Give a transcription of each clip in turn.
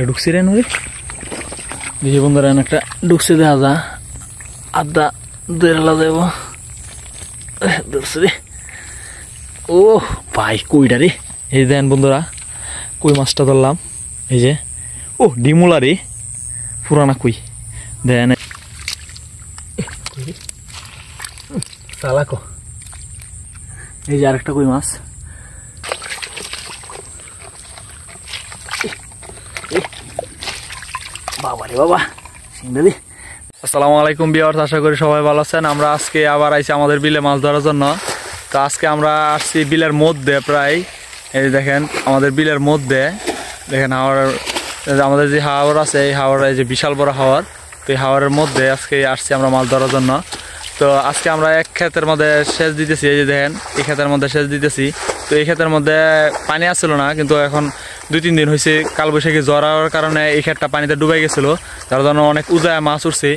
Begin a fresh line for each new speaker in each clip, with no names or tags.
ঢুকছি রে নুরে দেখি বন্ধুরা একটা ঢুকছে দেখা যা আদা দেড়লা দেব ধরছে রে। ও ভাই কইটা রে, এই দেন বন্ধুরা কই মাছটা ধরলাম। এই যে ও ডিমুলা রে, পুরানা কই দেন চালাকো। এই যে আরেকটা কই মাছ। বাবা রে বাবা সিংদালি। আসসালামু আলাইকুম ভিউয়ার্স, আশা করি সবাই ভালো আছেন। আমরা আজকে আবার আইছি আমাদের বিলে মাছ ধরার জন্য। তো আজকে আমরা আসছি বিলের মধ্যে, প্রায় এই দেখেন আমাদের বিলের মধ্যে দেখেন হাওয়ার, আমাদের যে হাওর আছে এই হাওয়ার, এই যে বিশাল বড় হাওয়ার, তো এই হাওয়ারের মধ্যে আজকে আসছি আমরা মাছ ধরার জন্য। তো আজকে আমরা এক ক্ষেতের মধ্যে সেচ দিতেছি, এই যে দেখেন এই ক্ষেতের মধ্যে সেচ দিতেছি। তো এই ক্ষেতের মধ্যে পানি আসছিল না, কিন্তু এখন 2-3 দিন হয়েছে কালবৈশাখী জ্বর হওয়ার কারণে এই ক্ষেতটা পানিতে ডুবাই গেছিল, যার জন্য অনেক উজায় মাছ উঠছে।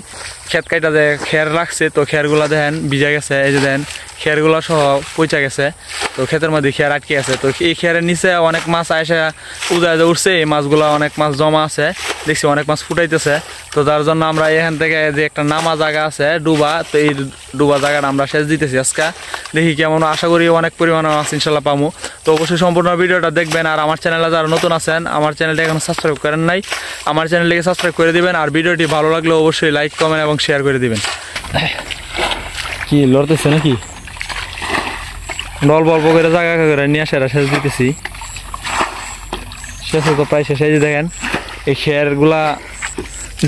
ক্ষেত কাইটা যে খের রাখছে, তো খেরগুলা দেখেন ভিজা গেছে, এই যে দেখেন খেরগুলা সহ পচা গেছে। তো ক্ষেতের মধ্যে খের আটকে আছে, তো এই খেরের নিচে অনেক মাছ আইসা উজায় যে উঠছে, এই মাছগুলা অনেক মাছ জমা আছে, দেখছি অনেক মাছ ফুটাইতেছে। তো যার জন্য আমরা এখান থেকে যে একটা নামা জায়গা আছে ডুবা, তো এই ডুবা জায়গাটা আমরা সেচ দিতেছি আজকে। দেখি কেমন, আশা করি অনেক পরিমাণে মাছ ইনশাল্লাহ পাবো। তো অবশ্যই সম্পূর্ণ ভিডিওটা দেখবেন। আর আমার চ্যানেলে যারা নতুন আছেন, আমার চ্যানেলটা এখন সাবস্ক্রাইব করেন নাই, আমার চ্যানেলটিকে সাবস্ক্রাইব করে দিবেন। আর ভিডিওটি ভালো লাগলে অবশ্যই লাইক, কমেন্ট এবং শেয়ার করে দিবেন। কি লড়তেছে নাকি? অল্প অল্প করে জায়গা করে নিয়ে আসে সেচ দিতেছি। শেষ তো প্রায় শেষ। এই যে দেখেন এই খেরগুলা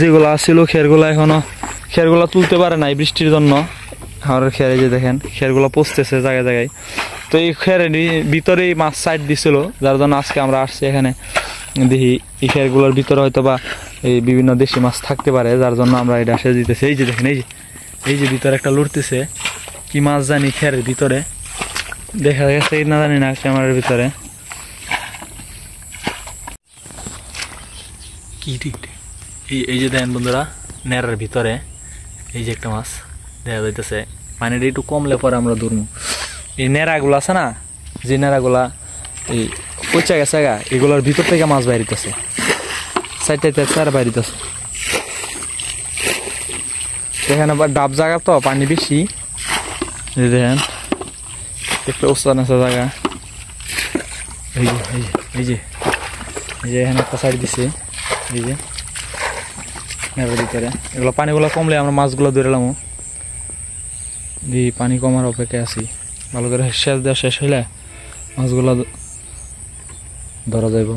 যেগুলো আসছিল, খেরগুলা এখনো খেরগুলা তুলতে পারে নাই বৃষ্টির জন্য। হাওড়ের খের, এই যে দেখেন খেরগুলো পচতেছে জায়গায় জায়গায়। তো এই খেরের ভিতরেই মাছ সাইড দিছিল, যার জন্য আজকে আমরা আসছি এখানে। দেখি এই খেরগুলোর ভিতরে হয়তো বা এই বিভিন্ন দেশি মাছ থাকতে পারে, যার জন্য আমরা এটা সেচ দিতেছি। এই যে দেখেন এই যে ভিতরে একটা লড়তেছে, কি মাছ জানি খেরের ভিতরে, দেখা গেছে না জানি না ক্যামেরার ভিতরে কি। ঠিক এই যে দেখেন বন্ধুরা নেড়ার ভিতরে এই যে একটা মাছ দেখা যাইতেছে। পানিটা একটু কমলে পরে আমরা ধরবো। এই নেড়াগুলো আছে না, যে নেড়াগুলা এই পচা গেছে গা, এগুলোর ভিতর থেকে মাছ বাইরিতেছে, সাইডটাইতে চার বাইরিতেছে। এখানে আবার ডাব জায়গা, তো পানি বেশি। এই দেখেন একটা উস্তান আছে জায়গা। এই যে এই যে এই যে এখানে একটা সাইড দিছে, এই যে নেড়ার ভিতরে। এগুলো পানিগুলো কমলে আমরা মাছগুলো ধরেলাম। দিয়ে পানি কমার অপেক্ষায় আছি, ভালো করে সেচ দেওয়া শেষ হইলে মাছগুলো ধরা যাইব।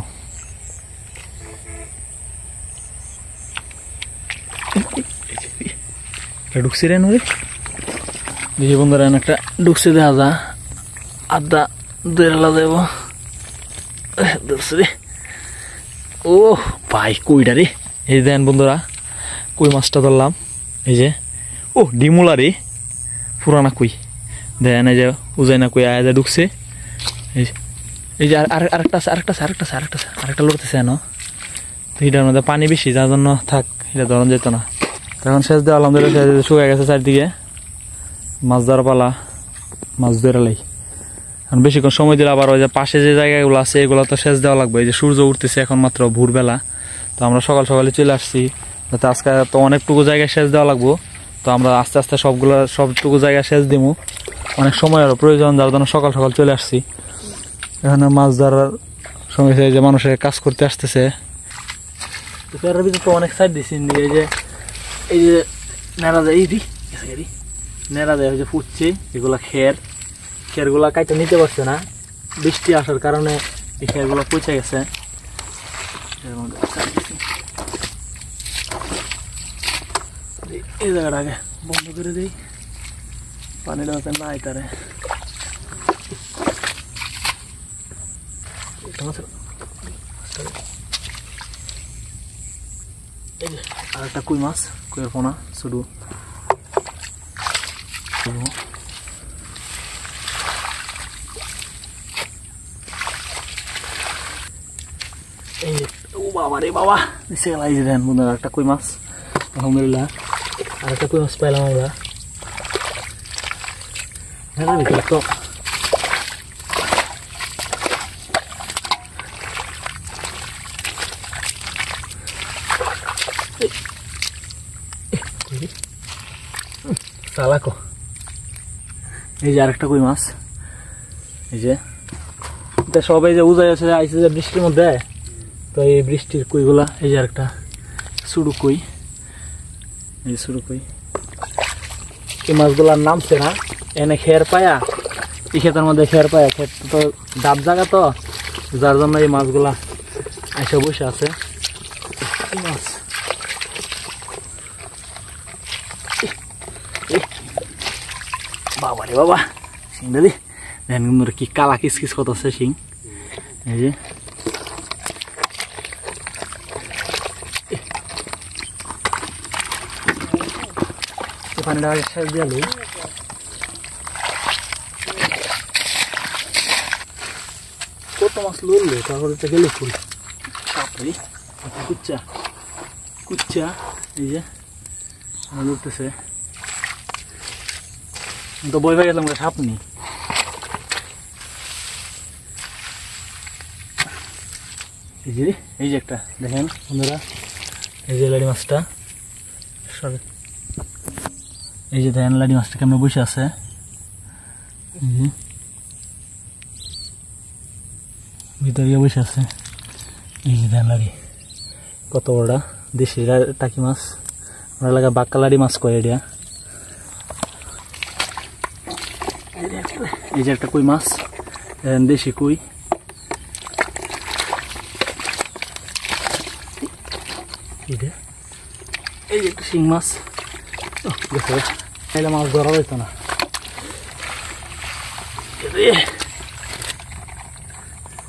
ঢুকছি রে নুরে দেখি বন্ধুরা একটা ঢুকছে দেখা যা আদা দেড়লা দেব ধরছে রে। ও ভাই কইটা রে, এই দেন বন্ধুরা কই মাছটা ধরলাম। এই যে ও ডিমুলা রে, পুরানা কই দেন। এই যে উজাই না কই আয়া যা ঢুকছে। এই যে আরেকটা লড়তেছে না, তো এটার মধ্যে পানি বেশি, যার জন্য থাক এটা ধরন যেত না। তখন সেচ দেওয়া আলহামদুলিল্লাহ শুকায় গেছে চারদিকে। মাছ ধরা পালা, মাছ ধরে লাই। এখন বেশিক্ষণ সময় দিলে আবার ওই যে পাশে যে জায়গাগুলো আছে এগুলো তো সেচ দেওয়া লাগবে। এই যে সূর্য উঠতেছে এখন মাত্র ভোরবেলা, তো আমরা সকাল সকালে চলে আসছি, যাতে আজকে তো অনেকটুকু জায়গায় সেচ দেওয়া লাগবো। তো আমরা আস্তে আস্তে সবটুকু জায়গায় সেচ দিব, অনেক সময়েরও প্রয়োজন, যার জন্য সকাল সকাল চলে আসছি। এখানে মাছ ধরার সময় যে মানুষের কাজ করতে আসতেছে। তো ফেরার ভিতরে তো অনেক সাইড দিচ্ছি, এই যে নেড়া যায়, এই নেড়া যায় যে ফুটছে, এগুলা খেরগুলা কাইতে নিতে পারছে না, বৃষ্টি আসার কারণে এই খেরগুলো পচে গেছে। এই জায়গাটা আগে বন্ধ করে দিই, পানিটা হচ্ছে না এটারে। এই যে আর একটা কই মাছ, কইয়ের পোনা শুধু। এই ও বাবা রে বাবা, নিচে গেল। এই যে দেন বন্ধুরা একটা কই মাছ, আলহামদুলিল্লাহ আর একটা কই মাছ পাইলাম আমরা। তো চালাকো এই যে আরেকটা কই মাছ এই যে এটা সবাই যে উজাই আছে আইছে যে বৃষ্টির মধ্যে তো এই বৃষ্টির কইগুলা এই যে আরেকটা সুড়ু কই এই সুড়ু কই এই মাছগুলার নামছে না এনে খের পায়া এই ক্ষেতের মধ্যে খের পায়া ক্ষেত তো ডাব জায়গা তো যার জন্য এই মাছগুলা এসে বসে আছে মাছ বাবা রে বাবা শিং দাদি দেখেন কিন্তু কি কালা কিসকিস করতেছে শিং এই যে পানিটা শেষ দিয়ে লই কত মাছ লড়লো তারপরে তো গেলে ফুল বাপরে কুচ্চা কুচ্চা এই যে লড়তেছে তো বই ভাই গেলাম সাপ নেই এই যে একটা দেখেন বন্ধুরা এই যে লাড়ি মাছটা এই যে দেখেন লাড়ি মাছটা কেমন বসে আছে ভিতরে বসে আছে এই যে দেখেন লাড়ি কত বড়টা দেশি টাকি মাছ আমরা লাগা বাক্কা লাড়ি মাছ কয় এটা এই যে একটা কই মাছ দেশি কই এই যে একটা শিং মাছ এলে মাছ ধরা যেত না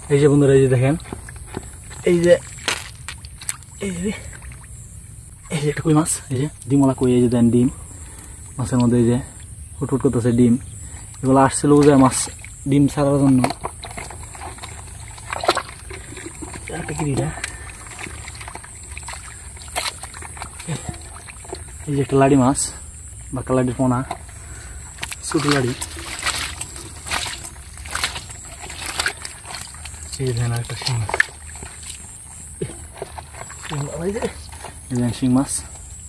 এই যে বন্ধুরা এই যে দেখেন এই যে এই যে এই যে একটা কই মাছ এই যে ডিমলা কই এই যে দেন ডিম মাছের মধ্যে এই যে ফুটফুট করতেছে ডিম এগুলো আসছিল যে মাছ ডিম ছাড়ার জন্য এই যে একটা লাড়ি মাছ বাঁকা লাড়ির পোনা ছোট লাড়ি এই যে দেখেন একটা শিং মাছ শিং মাছ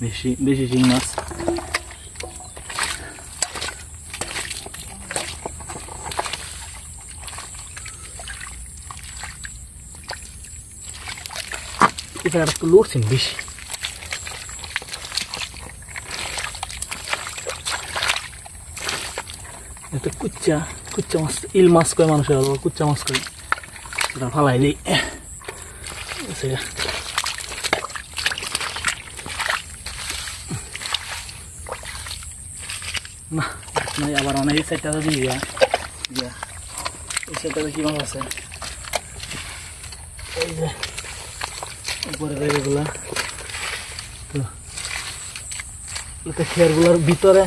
দেশি দেশি শিং মাছ এটা একটু লড়ছেন বেশি এটা কুচ্চা কুচ্চা মাছ ইল মাছ কয় মানুষের কুচ্চা মাছ কয় এটা ফালাই দিই না নাই আবার অনেক এই সাইডটা দিয়ে এই সাইডটাতে কি মাছ আছে এই যে উপরে এগুলা তো খেরগুলোর ভিতরে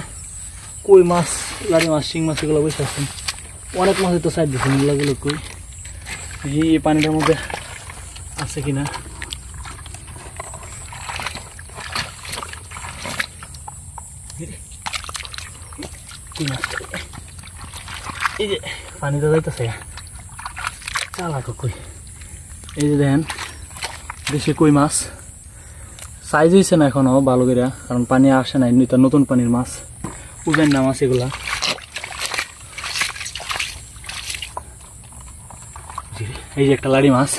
কই মাছ লাড়ি মাছ শিং মাছ এগুলো বসে আছেন অনেক মাছ তো সাইড দিচ্ছেন এগুলো কই এই পানিটার মধ্যে আছে কিনা এই যে পানিটা যাইতেছে চালাকো কই এই যে দেখেন দেশি কই মাছ সাইজ হয়েছে না এখনো ভালো করে কারণ পানি আসে না এমনি তো নতুন পানির মাছ উবেন না মাছ এগুলা এই যে একটা লাড়ি মাছ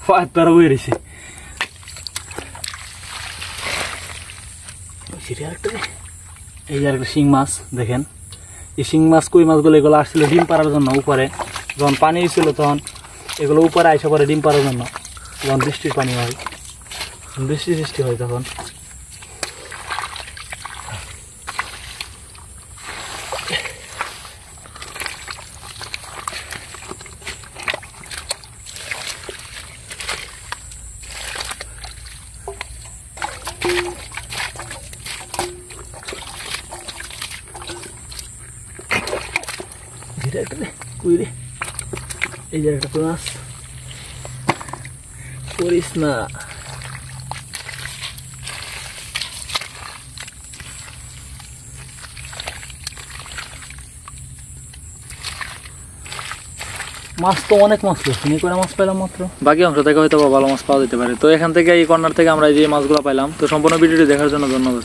পাড়া বয়ে রয়েছে এই যে একটা শিং মাছ দেখেন এই শিং মাছ কই মাছগুলো এগুলো আসছিল ডিম পাড়ার জন্য উপরে যখন পানি ছিল তখন এগুলো উপরে আইসা পরে ডিম পাড়ার জন্য যখন বৃষ্টির পানি হয় বৃষ্টি সৃষ্টি হয় তখন কুইরে এই যে একটা মাছ করিস না মাছ তো অনেক মাছ পেয়েছি, এই করে মাছ পেলাম মাত্র, বাকি অংশ থেকে হয়তো ভালো মাছ পাওয়া যেতে পারে। তো এখান থেকে এই কর্নার থেকে আমরা এই যে মাছগুলো পাইলাম। তো সম্পূর্ণ ভিডিওটি দেখার জন্য ধন্যবাদ।